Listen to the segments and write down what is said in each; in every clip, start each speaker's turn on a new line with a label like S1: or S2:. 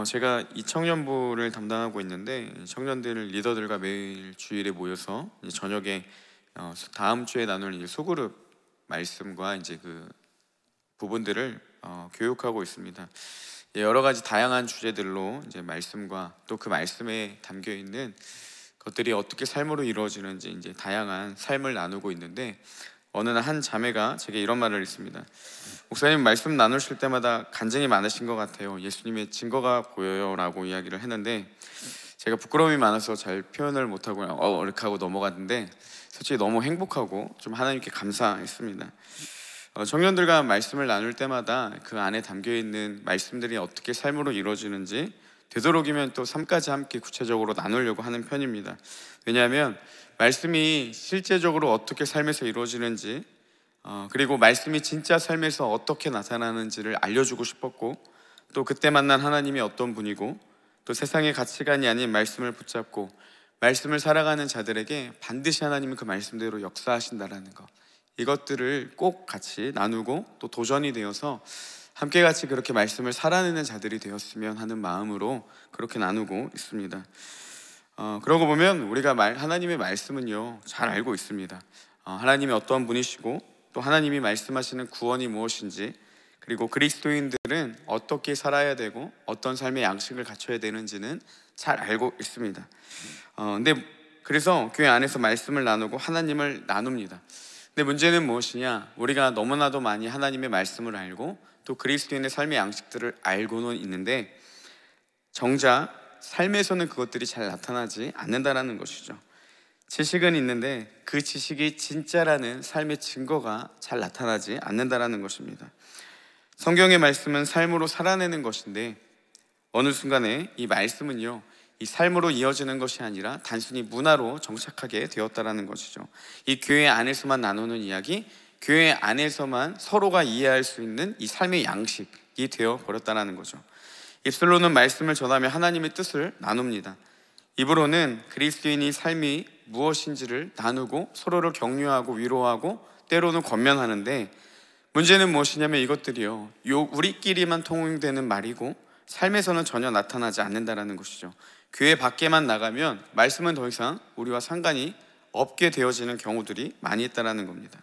S1: 제가 이 청년부를 담당하고 있는데 청년들 리더들과 매일 주일에 모여서 이제 저녁에 다음 주에 나눌 이제 소그룹 말씀과 이제 그 부분들을 교육하고 있습니다. 여러 가지 다양한 주제들로 이제 말씀과 또 그 말씀에 담겨 있는 것들이 어떻게 삶으로 이루어지는지 이제 다양한 삶을 나누고 있는데 어느 날 한 자매가 제게 이런 말을 했습니다. 목사님 말씀 나누실 때마다 간증이 많으신 것 같아요. 예수님의 증거가 보여요 라고 이야기를 했는데 제가 부끄러움이 많아서 잘 표현을 못하고 이렇게 하고 넘어갔는데 솔직히 너무 행복하고 좀 하나님께 감사했습니다. 청년들과 말씀을 나눌 때마다 그 안에 담겨있는 말씀들이 어떻게 삶으로 이루어지는지 되도록이면 또 삶까지 함께 구체적으로 나누려고 하는 편입니다. 왜냐하면 말씀이 실제적으로 어떻게 삶에서 이루어지는지 그리고 말씀이 진짜 삶에서 어떻게 나타나는지를 알려주고 싶었고 또 그때 만난 하나님이 어떤 분이고 또 세상의 가치관이 아닌 말씀을 붙잡고 말씀을 살아가는 자들에게 반드시 하나님은 그 말씀대로 역사하신다라는 것, 이것들을 꼭 같이 나누고 또 도전이 되어서 함께 같이 그렇게 말씀을 살아내는 자들이 되었으면 하는 마음으로 그렇게 나누고 있습니다. 그러고 보면 우리가 하나님의 말씀은요 잘 알고 있습니다. 하나님이 어떠한 분이시고 또 하나님이 말씀하시는 구원이 무엇인지 그리고 그리스도인들은 어떻게 살아야 되고 어떤 삶의 양식을 갖춰야 되는지는 잘 알고 있습니다. 근데 그래서 교회 안에서 말씀을 나누고 하나님을 나눕니다. 근데 문제는 무엇이냐? 우리가 너무나도 많이 하나님의 말씀을 알고 또 그리스도인의 삶의 양식들을 알고는 있는데 정작 삶에서는 그것들이 잘 나타나지 않는다라는 것이죠. 지식은 있는데 그 지식이 진짜라는 삶의 증거가 잘 나타나지 않는다라는 것입니다. 성경의 말씀은 삶으로 살아내는 것인데 어느 순간에 이 말씀은요 이 삶으로 이어지는 것이 아니라 단순히 문화로 정착하게 되었다라는 것이죠. 이 교회 안에서만 나누는 이야기, 교회 안에서만 서로가 이해할 수 있는 이 삶의 양식이 되어버렸다는 거죠. 입술로는 말씀을 전하며 하나님의 뜻을 나눕니다. 입으로는 그리스도인의 삶이 무엇인지를 나누고 서로를 격려하고 위로하고 때로는 권면하는데 문제는 무엇이냐면 이것들이요 우리끼리만 통용되는 말이고 삶에서는 전혀 나타나지 않는다라는 것이죠. 교회 밖에만 나가면 말씀은 더 이상 우리와 상관이 없게 되어지는 경우들이 많이 있다는 겁니다.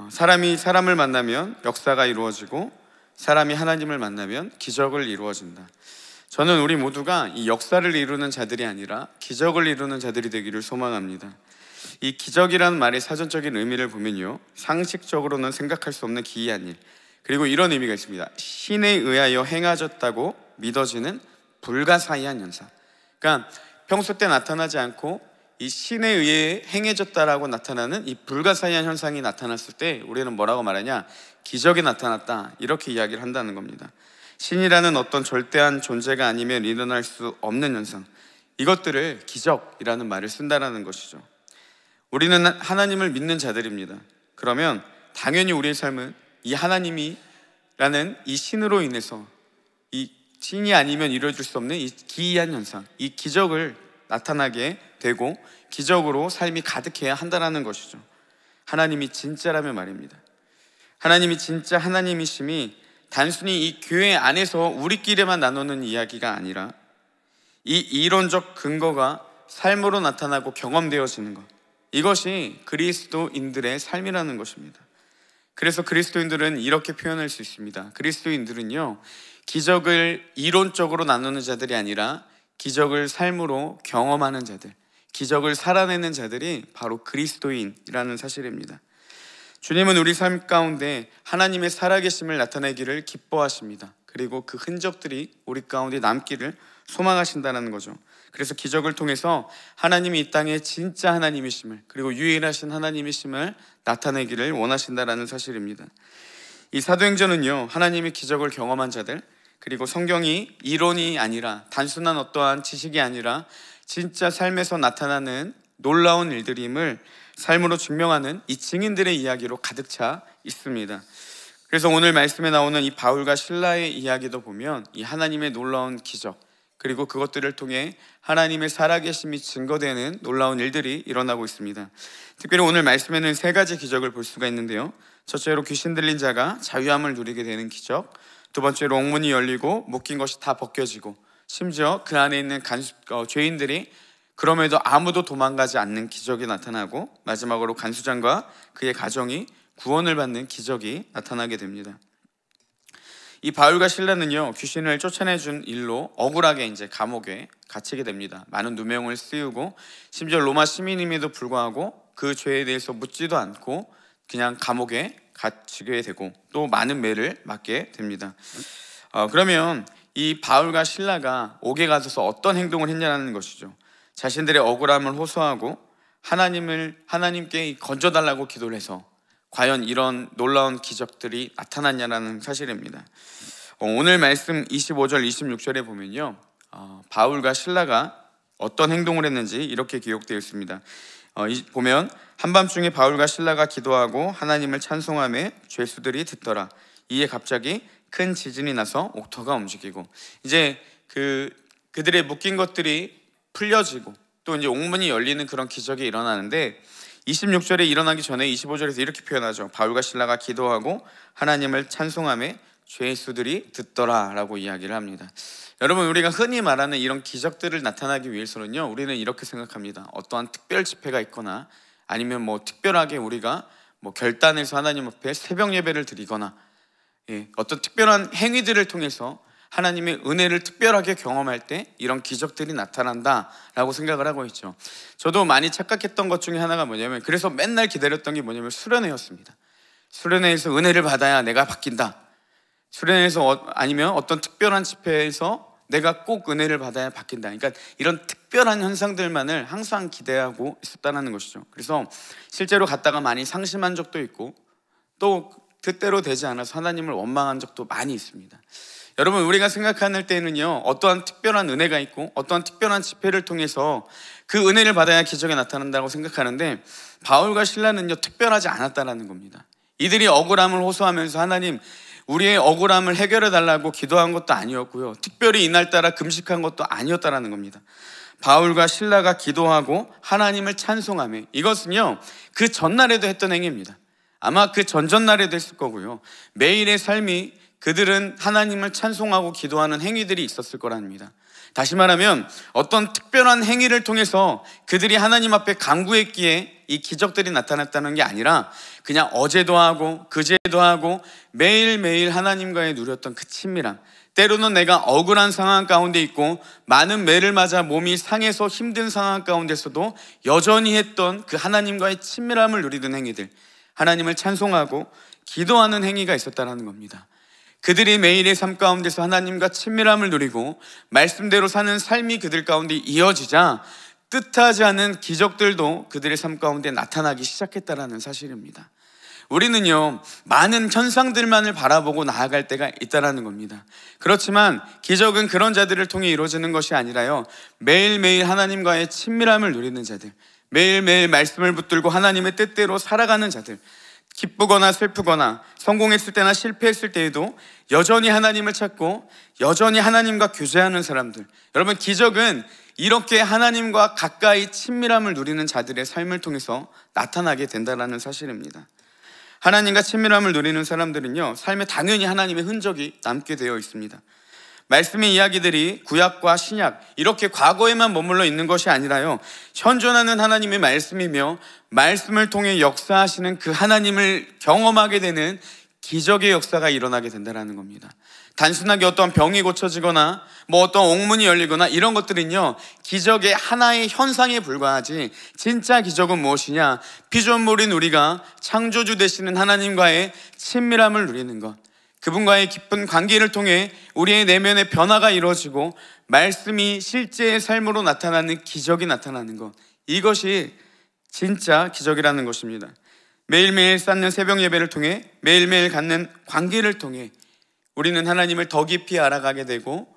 S1: 사람이 사람을 만나면 역사가 이루어지고 사람이 하나님을 만나면 기적을 이루어진다. 저는 우리 모두가 이 역사를 이루는 자들이 아니라 기적을 이루는 자들이 되기를 소망합니다. 이 기적이라는 말의 사전적인 의미를 보면요 상식적으로는 생각할 수 없는 기이한 일, 그리고 이런 의미가 있습니다. 신에 의하여 행하졌다고 믿어지는 불가사의한 현상. 그러니까 평소 때 나타나지 않고 이 신에 의해 행해졌다라고 나타나는 이 불가사의한 현상이 나타났을 때 우리는 뭐라고 말하냐? 기적이 나타났다, 이렇게 이야기를 한다는 겁니다. 신이라는 어떤 절대한 존재가 아니면 일어날 수 없는 현상, 이것들을 기적이라는 말을 쓴다라는 것이죠. 우리는 하나님을 믿는 자들입니다. 그러면 당연히 우리의 삶은 이 하나님이라는 이 신으로 인해서 이 신이 아니면 이루어질 수 없는 이 기이한 현상, 이 기적을 나타나게 되고 기적으로 삶이 가득해야 한다는 것이죠. 하나님이 진짜라면 말입니다. 하나님이 진짜 하나님이심이 단순히 이 교회 안에서 우리끼리만 나누는 이야기가 아니라 이 이론적 근거가 삶으로 나타나고 경험되어지는 것, 이것이 그리스도인들의 삶이라는 것입니다. 그래서 그리스도인들은 이렇게 표현할 수 있습니다. 그리스도인들은요 기적을 이론적으로 나누는 자들이 아니라 기적을 삶으로 경험하는 자들, 기적을 살아내는 자들이 바로 그리스도인이라는 사실입니다. 주님은 우리 삶 가운데 하나님의 살아계심을 나타내기를 기뻐하십니다. 그리고 그 흔적들이 우리 가운데 남기를 소망하신다는 거죠. 그래서 기적을 통해서 하나님이 이 땅의 진짜 하나님이심을, 그리고 유일하신 하나님이심을 나타내기를 원하신다는 사실입니다. 이 사도행전은요 하나님의 기적을 경험한 자들, 그리고 성경이 이론이 아니라 단순한 어떠한 지식이 아니라 진짜 삶에서 나타나는 놀라운 일들임을 삶으로 증명하는 이 증인들의 이야기로 가득 차 있습니다. 그래서 오늘 말씀에 나오는 이 바울과 실라의 이야기도 보면 이 하나님의 놀라운 기적, 그리고 그것들을 통해 하나님의 살아계심이 증거되는 놀라운 일들이 일어나고 있습니다. 특별히 오늘 말씀에는 3가지 기적을 볼 수가 있는데요, 첫째로 귀신 들린 자가 자유함을 누리게 되는 기적, 두 번째로 옥문이 열리고 묶인 것이 다 벗겨지고, 심지어 그 안에 있는 죄인들이 그럼에도 아무도 도망가지 않는 기적이 나타나고, 마지막으로 간수장과 그의 가정이 구원을 받는 기적이 나타나게 됩니다. 이 바울과 실라는요, 귀신을 쫓아내준 일로 억울하게 이제 감옥에 갇히게 됩니다. 많은 누명을 씌우고, 심지어 로마 시민임에도 불구하고 그 죄에 대해서 묻지도 않고 그냥 감옥에 갇히게 되고, 또 많은 매를 맞게 됩니다. 그러면 이 바울과 실라가 옥에 가서 어떤 행동을 했냐는 것이죠. 자신들의 억울함을 호소하고 하나님께 건져달라고 기도를 해서 과연 이런 놀라운 기적들이 나타났냐는 사실입니다. 오늘 말씀 25절 26절에 보면요, 바울과 실라가 어떤 행동을 했는지 이렇게 기록되어 있습니다. 보면 한밤중에 바울과 실라가 기도하고 하나님을 찬송하며 죄수들이 듣더라. 이에 갑자기 큰 지진이 나서 옥토가 움직이고, 이제 그들의 묶인 것들이 풀려지고, 또 이제 옥문이 열리는 그런 기적이 일어나는데, 26절에 일어나기 전에 25절에서 이렇게 표현하죠. 바울과 실라가 기도하고 하나님을 찬송하며 죄수들이 듣더라 라고 이야기를 합니다. 여러분, 우리가 흔히 말하는 이런 기적들을 나타나기 위해서는요, 우리는 이렇게 생각합니다. 어떠한 특별 집회가 있거나, 아니면 뭐 특별하게 우리가 뭐 결단해서 하나님 앞에 새벽 예배를 드리거나, 어떤 특별한 행위들을 통해서 하나님의 은혜를 특별하게 경험할 때 이런 기적들이 나타난다라고 생각을 하고 있죠. 저도 많이 착각했던 것 중에 하나가 뭐냐면, 그래서 맨날 기다렸던 게 뭐냐면 수련회였습니다. 수련회에서 은혜를 받아야 내가 바뀐다. 수련회에서 아니면 어떤 특별한 집회에서 내가 꼭 은혜를 받아야 바뀐다. 그러니까 이런 특별한 현상들만을 항상 기대하고 있었다는 것이죠. 그래서 실제로 갔다가 많이 상심한 적도 있고, 또 뜻대로 되지 않아서 하나님을 원망한 적도 많이 있습니다. 여러분, 우리가 생각할 때는요, 어떠한 특별한 은혜가 있고 어떠한 특별한 집회를 통해서 그 은혜를 받아야 기적이 나타난다고 생각하는데, 바울과 실라는요, 특별하지 않았다는 겁니다. 이들이 억울함을 호소하면서 하나님, 우리의 억울함을 해결해 달라고 기도한 것도 아니었고요, 특별히 이날따라 금식한 것도 아니었다는 겁니다. 바울과 실라가 기도하고 하나님을 찬송하며, 이것은요 그 전날에도 했던 행위입니다. 아마 그 전전날에도 했을 거고요, 매일의 삶이 그들은 하나님을 찬송하고 기도하는 행위들이 있었을 거랍니다. 다시 말하면 어떤 특별한 행위를 통해서 그들이 하나님 앞에 간구했기에 이 기적들이 나타났다는 게 아니라, 그냥 어제도 하고 그제도 하고 매일매일 하나님과의 누렸던 그 친밀함, 때로는 내가 억울한 상황 가운데 있고 많은 매를 맞아 몸이 상해서 힘든 상황 가운데서도 여전히 했던 그 하나님과의 친밀함을 누리던 행위들, 하나님을 찬송하고 기도하는 행위가 있었다는 겁니다. 그들이 매일의 삶 가운데서 하나님과 친밀함을 누리고 말씀대로 사는 삶이 그들 가운데 이어지자 뜻하지 않은 기적들도 그들의 삶 가운데 나타나기 시작했다는 사실입니다. 우리는요, 많은 현상들만을 바라보고 나아갈 때가 있다는 겁니다. 그렇지만 기적은 그런 자들을 통해 이루어지는 것이 아니라요, 매일매일 하나님과의 친밀함을 누리는 자들, 매일매일 말씀을 붙들고 하나님의 뜻대로 살아가는 자들, 기쁘거나 슬프거나 성공했을 때나 실패했을 때에도 여전히 하나님을 찾고 여전히 하나님과 교제하는 사람들, 여러분, 기적은 이렇게 하나님과 가까이 친밀함을 누리는 자들의 삶을 통해서 나타나게 된다는 사실입니다. 하나님과 친밀함을 누리는 사람들은요, 삶에 당연히 하나님의 흔적이 남게 되어 있습니다. 말씀의 이야기들이 구약과 신약, 이렇게 과거에만 머물러 있는 것이 아니라요, 현존하는 하나님의 말씀이며 말씀을 통해 역사하시는 그 하나님을 경험하게 되는 기적의 역사가 일어나게 된다는 겁니다. 단순하게 어떤 병이 고쳐지거나 어떤 옥문이 열리거나 이런 것들은요, 기적의 하나의 현상에 불과하지, 진짜 기적은 무엇이냐? 피조물인 우리가 창조주 되시는 하나님과의 친밀함을 누리는 것, 그분과의 깊은 관계를 통해 우리의 내면의 변화가 이루어지고 말씀이 실제의 삶으로 나타나는 기적이 나타나는 것, 이것이 진짜 기적이라는 것입니다. 매일매일 쌓는 새벽 예배를 통해, 매일매일 갖는 관계를 통해 우리는 하나님을 더 깊이 알아가게 되고,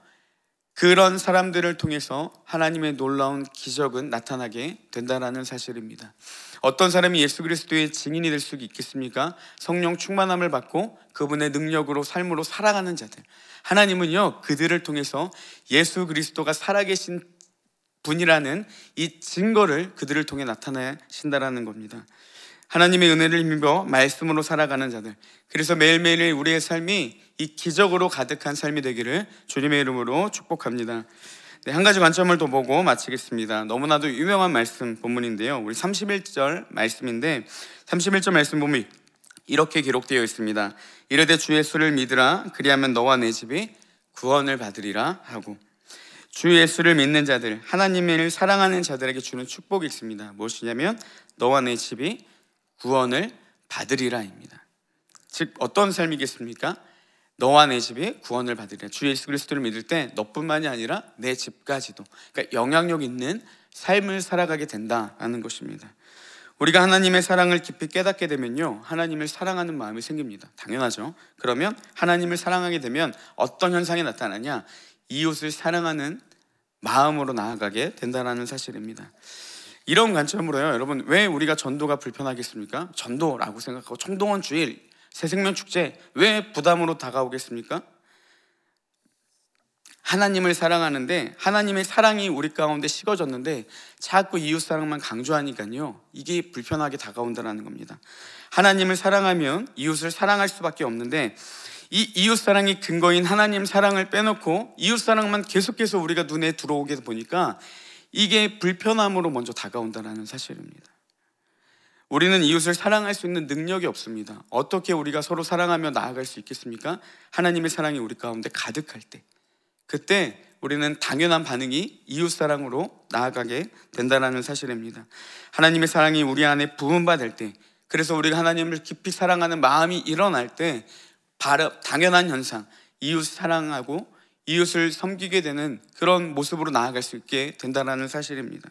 S1: 그런 사람들을 통해서 하나님의 놀라운 기적은 나타나게 된다는 사실입니다. 어떤 사람이 예수 그리스도의 증인이 될 수 있겠습니까? 성령 충만함을 받고 그분의 능력으로 삶으로 살아가는 자들, 하나님은요, 그들을 통해서 예수 그리스도가 살아계신 분이라는 이 증거를 그들을 통해 나타내신다는 겁니다. 하나님의 은혜를 힘입어 말씀으로 살아가는 자들, 그래서 매일매일 우리의 삶이
S2: 이 기적으로 가득한 삶이 되기를 주님의 이름으로 축복합니다. 네, 한 가지 관점을 더 보고 마치겠습니다. 너무나도 유명한 말씀 본문인데요, 우리 31절 말씀인데 31절 말씀 보면 이렇게 기록되어 있습니다. 이르되 주 예수를 믿으라. 그리하면 너와 내 집이 구원을 받으리라 하고, 주 예수를 믿는 자들, 하나님을 사랑하는 자들에게 주는 축복이 있습니다. 무엇이냐면 너와 내 집이 구원을 받으리라입니다. 즉 어떤 삶이겠습니까? 너와 내 집이 구원을 받으리라. 주 예수 그리스도를 믿을 때 너뿐만이 아니라 내 집까지도, 그러니까 영향력 있는 삶을 살아가게 된다는 것입니다. 우리가 하나님의 사랑을 깊이 깨닫게 되면요, 하나님을 사랑하는 마음이 생깁니다. 당연하죠. 그러면 하나님을 사랑하게 되면 어떤 현상이 나타나냐? 이웃을 사랑하는 마음으로 나아가게 된다는 사실입니다. 이런 관점으로요, 여러분, 왜 우리가 전도가 불편하겠습니까? 전도라고 생각하고 총동원 주일, 새생명 축제 왜 부담으로 다가오겠습니까? 하나님을 사랑하는데 하나님의 사랑이 우리 가운데 식어졌는데 자꾸 이웃사랑만 강조하니까요, 이게 불편하게 다가온다는 겁니다. 하나님을 사랑하면 이웃을 사랑할 수밖에 없는데 이 이웃사랑이 근거인 하나님 사랑을 빼놓고 이웃사랑만 계속해서 우리가 눈에 들어오게 보니까 이게 불편함으로 먼저 다가온다는 사실입니다. 우리는 이웃을 사랑할 수 있는 능력이 없습니다. 어떻게 우리가 서로 사랑하며 나아갈 수 있겠습니까? 하나님의 사랑이 우리 가운데 가득할 때, 그때 우리는 당연한 반응이 이웃사랑으로 나아가게 된다는 사실입니다. 하나님의 사랑이 우리 안에 부음받을 때, 그래서 우리가 하나님을 깊이 사랑하는 마음이 일어날 때 바로 당연한 현상, 이웃 사랑하고 이웃을 섬기게 되는 그런 모습으로 나아갈 수 있게 된다는 사실입니다.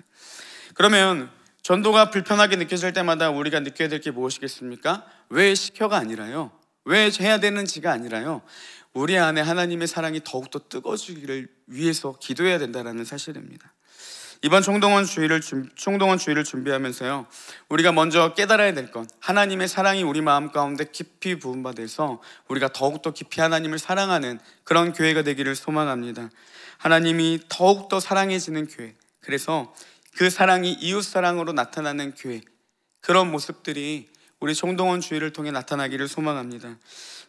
S2: 그러면 전도가 불편하게 느껴질 때마다 우리가 느껴야 될 게 무엇이겠습니까? 왜 시켜가 아니라요, 왜 해야 되는지가 아니라요, 우리 안에 하나님의 사랑이 더욱더 뜨거워지기를 위해서 기도해야 된다는 사실입니다. 이번 총동원 주일을 준비하면서요, 우리가 먼저 깨달아야 될 것, 하나님의 사랑이 우리 마음 가운데 깊이 부음받아서 우리가 더욱더 깊이 하나님을 사랑하는 그런 교회가 되기를 소망합니다. 하나님이 더욱더 사랑해지는 교회, 그래서 그 사랑이 이웃사랑으로 나타나는 교회, 그런 모습들이 우리 총동원 주일을 통해 나타나기를 소망합니다.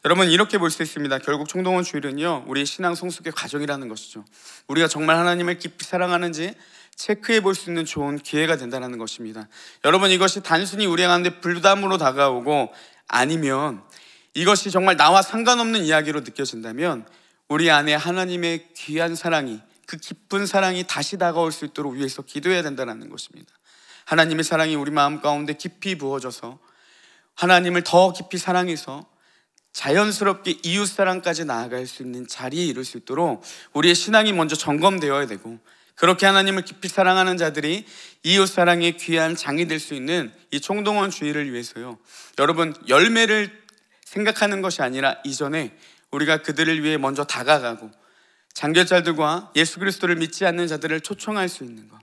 S2: 여러분, 이렇게 볼 수 있습니다. 결국 총동원 주일은요, 우리의 신앙 성숙의 과정이라는 것이죠. 우리가 정말 하나님을 깊이 사랑하는지 체크해 볼 수 있는 좋은 기회가 된다는 것입니다. 여러분, 이것이 단순히 우리 가운데 부담으로 다가오고 아니면 이것이 정말 나와 상관없는 이야기로 느껴진다면 우리 안에 하나님의 귀한 사랑이, 그 깊은 사랑이 다시 다가올 수 있도록 위해서 기도해야 된다는 것입니다. 하나님의 사랑이 우리 마음 가운데 깊이 부어져서 하나님을 더 깊이 사랑해서 자연스럽게 이웃사랑까지 나아갈 수 있는 자리에 이룰 수 있도록 우리의 신앙이 먼저 점검되어야 되고, 그렇게 하나님을 깊이 사랑하는 자들이 이웃사랑의 귀한 장이 될 수 있는 이 총동원 주일을 위해서요, 여러분, 열매를 생각하는 것이 아니라 이전에 우리가 그들을 위해 먼저 다가가고 장결자들과 예수 그리스도를 믿지 않는 자들을 초청할 수 있는 것,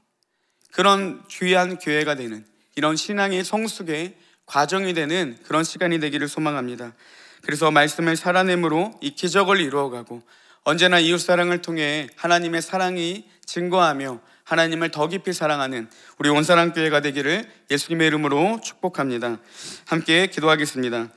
S2: 그런 귀한 교회가 되는, 이런 신앙의 성숙의 과정이 되는 그런 시간이 되기를 소망합니다. 그래서 말씀을 살아냄으로 이 기적을 이루어가고 언제나 이웃사랑을 통해 하나님의 사랑이 증거하며 하나님을 더 깊이 사랑하는 우리 온사랑교회가 되기를 예수님의 이름으로 축복합니다. 함께 기도하겠습니다.